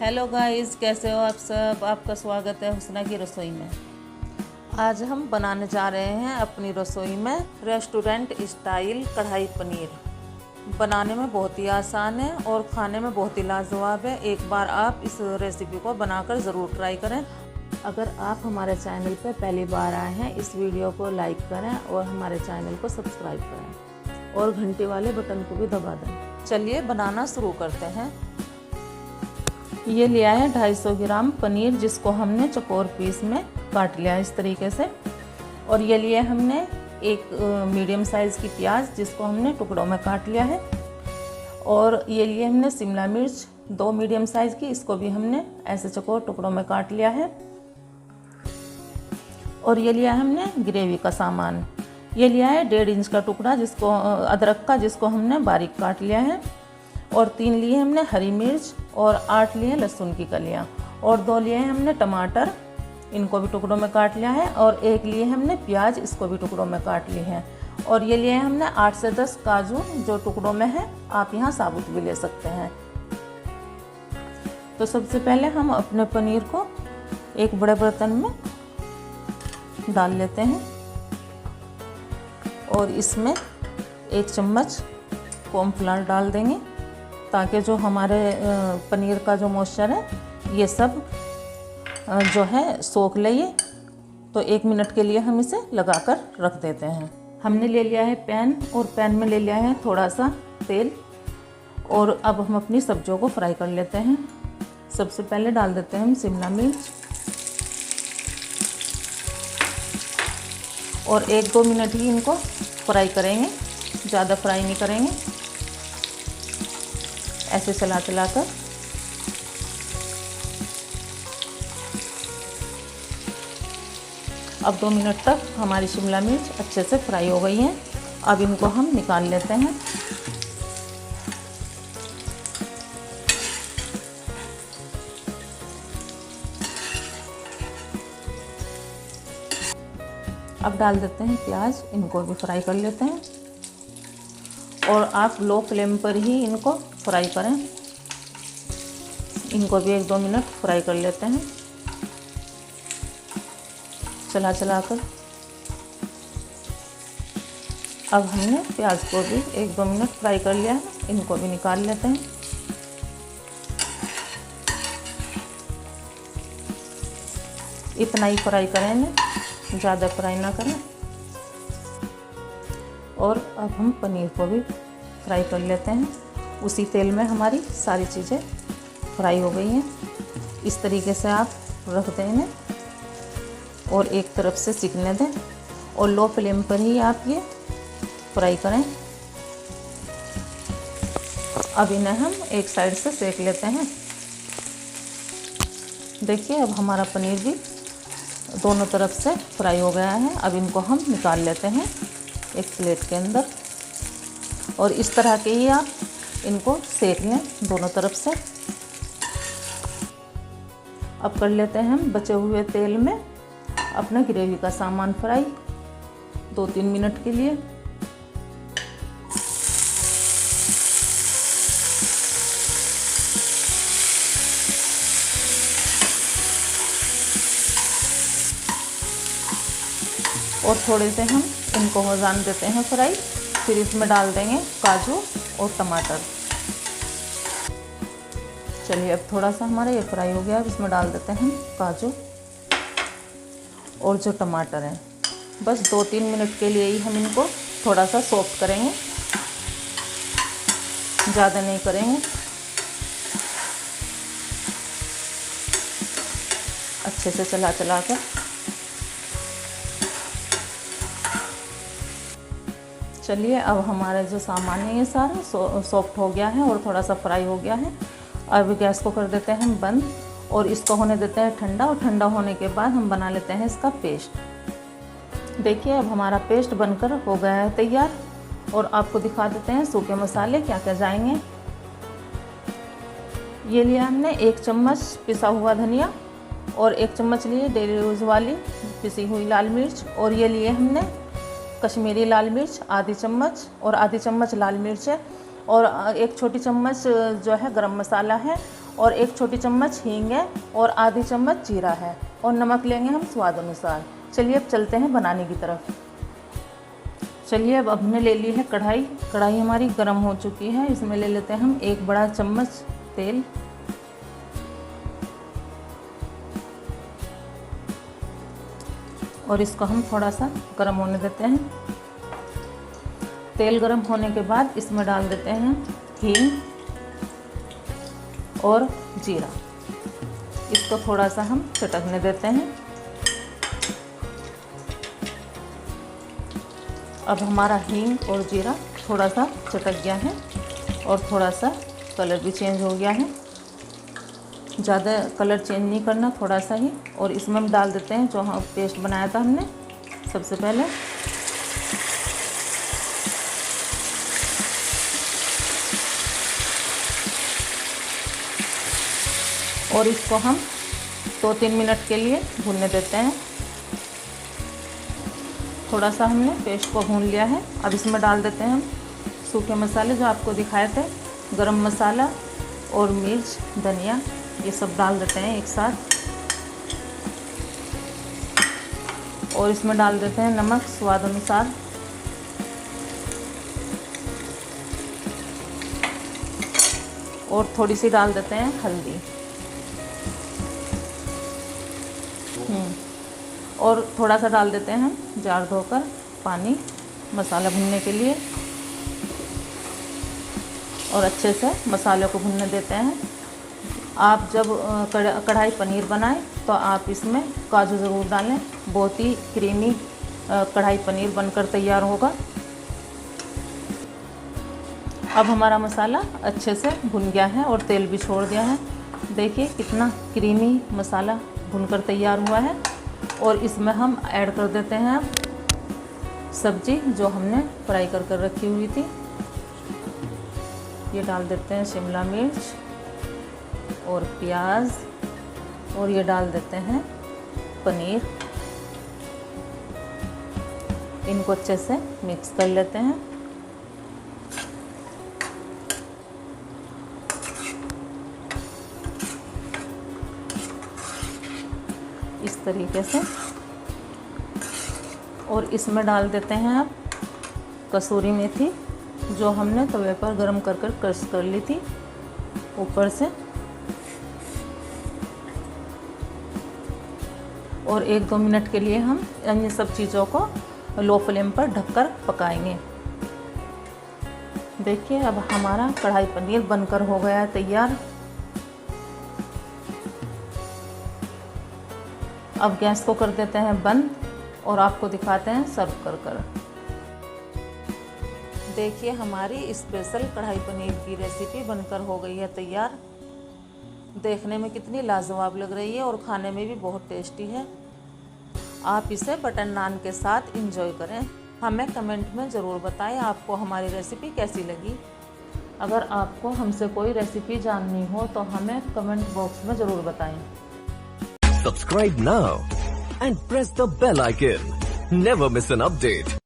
Hello guys, कैसे हो आप सब। आपका स्वागत है हुस्ना की रसोई में। आज हम बनाने जा रहे हैं अपनी रसोई में रेस्टोरेंट स्टाइल कढ़ाई पनीर। बनाने में बहुत ही आसान है और खाने में बहुत ही लाजवाब है। एक बार आप इस रेसिपी को बनाकर ज़रूर ट्राई करें। अगर आप हमारे चैनल पर पहली बार आए हैं, इस वीडियो को लाइक करें और हमारे चैनल को सब्सक्राइब करें और घंटे वाले बटन को भी दबा दें। चलिए बनाना शुरू करते हैं। ये लिया है 250 ग्राम पनीर, जिसको हमने चौकोर पीस में काट लिया है इस तरीके से। और ये लिए हमने एक मीडियम साइज़ की प्याज, जिसको हमने टुकड़ों में काट लिया है। और ये लिए हमने शिमला मिर्च 2 मीडियम साइज़ की, इसको भी हमने ऐसे चौकोर टुकड़ों में काट लिया है। और ये लिया हमने ग्रेवी का सामान। ये लिया है 1.5 इंच का टुकड़ा जिसको अदरक का, जिसको हमने बारीक काट लिया है। और 3 लिए हमने हरी मिर्च और 8 लिए लहसुन की कलियाँ। और 2 लिए हमने टमाटर, इनको भी टुकड़ों में काट लिया है। और 1 लिए हमने प्याज, इसको भी टुकड़ों में काट लिए हैं। और ये लिए हमने 8 से 10 काजू, जो टुकड़ों में है। आप यहाँ साबुत भी ले सकते हैं। तो सबसे पहले हम अपने पनीर को एक बड़े बर्तन में डाल लेते हैं और इसमें 1 चम्मच कॉर्नफ्लावर डाल देंगे, ताकि जो हमारे पनीर का जो मॉइस्चर है ये सब जो है सोख ले। तो 1 मिनट के लिए हम इसे लगाकर रख देते हैं। हमने ले लिया है पैन, और पैन में ले लिया है थोड़ा सा तेल। और अब हम अपनी सब्जियों को फ्राई कर लेते हैं। सबसे पहले डाल देते हैं हम शिमला मिर्च और 1-2 मिनट ही इनको फ्राई करेंगे, ज़्यादा फ्राई नहीं करेंगे। ऐसे चला कर अब 2 मिनट तक हमारी शिमला मिर्च अच्छे से फ्राई हो गई है। अब इनको हम निकाल लेते हैं। अब डाल देते हैं प्याज, इनको भी फ्राई कर लेते हैं। और आप लो फ्लेम पर ही इनको फ्राई करें। इनको भी 1-2 मिनट फ्राई कर लेते हैं, चला कर। अब हमने प्याज को भी 1-2 मिनट फ्राई कर लिया है, इनको भी निकाल लेते हैं। इतना ही फ्राई करेंगे, ज़्यादा फ्राई ना करें। और अब हम पनीर को भी फ्राई कर लेते हैं। उसी तेल में हमारी सारी चीज़ें फ्राई हो गई हैं। इस तरीके से आप रख दें इन्हें और एक तरफ से सिकने दें। और लो फ्लेम पर ही आप ये फ्राई करें। अब इन्हें हम एक साइड से सेक लेते हैं। देखिए, अब हमारा पनीर भी दोनों तरफ से फ्राई हो गया है। अब इनको हम निकाल लेते हैं एक प्लेट के अंदर। और इस तरह के ही आप इनको सेक लें दोनों तरफ से। अब कर लेते हैं हम बचे हुए तेल में अपना ग्रेवी का सामान फ्राई 2-3 मिनट के लिए। और थोड़े से हम इनको हो जाने देते हैं फ्राई। फिर इसमें डाल देंगे काजू और टमाटर। चलिए, अब थोड़ा सा हमारा ये फ्राई हो गया। अब इसमें डाल देते हैं काजू और जो टमाटर हैं। बस 2-3 मिनट के लिए ही हम इनको थोड़ा सा सॉफ्ट करेंगे, ज़्यादा नहीं करेंगे। अच्छे से चला कर चलिए, अब हमारा जो सामान है ये सारा सॉफ्ट हो गया है और थोड़ा सा फ्राई हो गया है। अब गैस को कर देते हैं हम बंद और इसको होने देते हैं ठंडा। और ठंडा होने के बाद हम बना लेते हैं इसका पेस्ट। देखिए, अब हमारा पेस्ट बनकर हो गया है तैयार। और आपको दिखा देते हैं सूखे मसाले क्या क्या जाएंगे। ये लिया हमने 1 चम्मच पिसा हुआ धनिया और 1 चम्मच लिए डेली यूज़ वाली पिसी हुई लाल मिर्च। और ये लिए हमने कश्मीरी लाल मिर्च आधी चम्मच और आधी चम्मच लाल मिर्च है। और 1 छोटी चम्मच जो है गरम मसाला है। और 1 छोटी चम्मच हींग है और आधी चम्मच जीरा है और नमक लेंगे हम स्वाद अनुसार। चलिए अब चलते हैं बनाने की तरफ। चलिए अब हमने ले ली है कढ़ाई। कढ़ाई हमारी गर्म हो चुकी है। इसमें ले लेते हैं हम 1 बड़ा चम्मच तेल। और इसको हम थोड़ा सा गर्म होने देते हैं। तेल गर्म होने के बाद इसमें डाल देते हैं हींग और जीरा। इसको थोड़ा सा हम चटकने देते हैं। अब हमारा हींग और जीरा थोड़ा सा चटक गया है और थोड़ा सा कलर भी चेंज हो गया है। ज़्यादा कलर चेंज नहीं करना, थोड़ा सा ही। और इसमें हम डाल देते हैं जो हम पेस्ट बनाया था हमने सबसे पहले। और इसको हम 2-3 मिनट के लिए भूनने देते हैं। थोड़ा सा हमने पेस्ट को भून लिया है। अब इसमें डाल देते हैं हम सूखे मसाले जो आपको दिखाए थे, गरम मसाला और मिर्च, धनिया, ये सब डाल देते हैं एक साथ। और इसमें डाल देते हैं नमक स्वाद अनुसार। और थोड़ी सी डाल देते हैं हल्दी। और थोड़ा सा डाल देते हैं हम जार धोकर पानी मसाला भुनने के लिए। और अच्छे से मसाले को भुनने देते हैं। आप जब कढ़ाई पनीर बनाएं तो आप इसमें काजू ज़रूर डालें। बहुत ही क्रीमी कढ़ाई पनीर बनकर तैयार होगा। अब हमारा मसाला अच्छे से भुन गया है और तेल भी छोड़ दिया है। देखिए कितना क्रीमी मसाला भुनकर तैयार हुआ है। और इसमें हम ऐड कर देते हैं सब्जी जो हमने फ्राई कर कर रखी हुई थी। ये डाल देते हैं शिमला मिर्च और प्याज। और ये डाल देते हैं पनीर। इनको अच्छे से मिक्स कर लेते हैं। इस तरीके से। और इसमें डाल देते हैं आप कसूरी मेथी जो हमने तवे पर गरम कर कर क्रश कर ली थी ऊपर से। और 1-2 मिनट के लिए हम इन सब चीज़ों को लो फ्लेम पर ढककर पकाएंगे। देखिए अब हमारा कढ़ाई पनीर बनकर हो गया है तैयार। अब गैस को कर देते हैं बंद और आपको दिखाते हैं सर्व कर कर। देखिए हमारी स्पेशल कढ़ाई पनीर की रेसिपी बनकर हो गई है तैयार। देखने में कितनी लाजवाब लग रही है और खाने में भी बहुत टेस्टी है। आप इसे बटर नान के साथ एंजॉय करें। हमें कमेंट में ज़रूर बताएं आपको हमारी रेसिपी कैसी लगी। अगर आपको हमसे कोई रेसिपी जाननी हो तो हमें कमेंट बॉक्स में ज़रूर बताएं। Subscribe now and press the bell icon. Never miss an update.